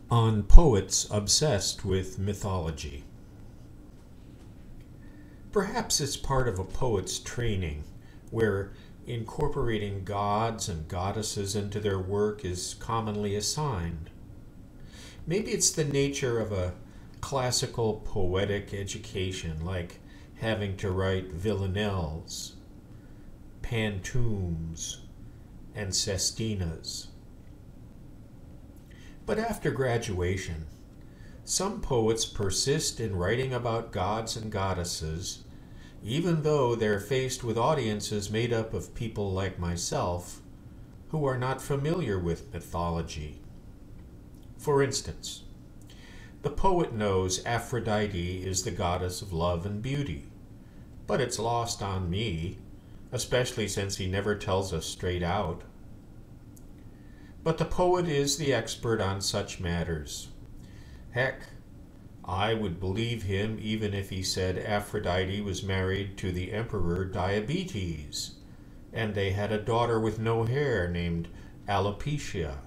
on poets obsessed with mythology. Perhaps it's part of a poet's training, where incorporating gods and goddesses into their work is commonly assigned. Maybe it's the nature of a classical poetic education, like having to write villanelles, pantoums, and sestinas. But after graduation, some poets persist in writing about gods and goddesses, even though they're faced with audiences made up of people like myself who are not familiar with mythology. For instance, the poet knows Aphrodite is the goddess of love and beauty, but it's lost on me, especially since he never tells us straight out. But the poet is the expert on such matters. Heck, I would believe him even if he said Aphrodite was married to the emperor Diabetes, and they had a daughter with no hair named Alopecia.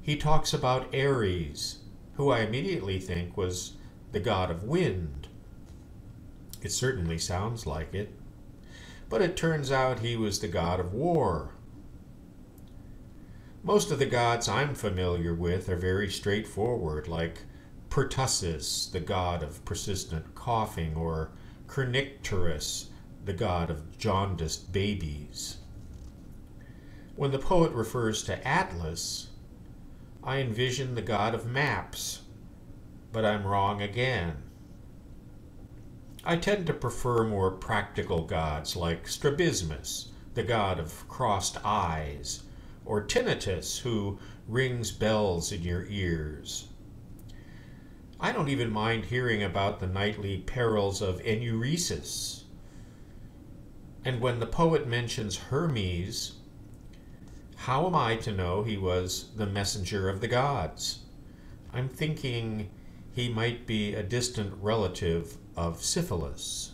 He talks about Ares, who I immediately think was the god of wind. It certainly sounds like it, but it turns out he was the god of war. Most of the gods I'm familiar with are very straightforward, like Pertussis, the god of persistent coughing, or Kernicterus, the god of jaundiced babies. When the poet refers to Atlas, I envision the god of maps, but I'm wrong again. I tend to prefer more practical gods like Strabismus, the god of crossed eyes, or Tinnitus, who rings bells in your ears. I don't even mind hearing about the nightly perils of enuresis. And when the poet mentions Hermes, how am I to know he was the messenger of the gods? I'm thinking he might be a distant relative of syphilis.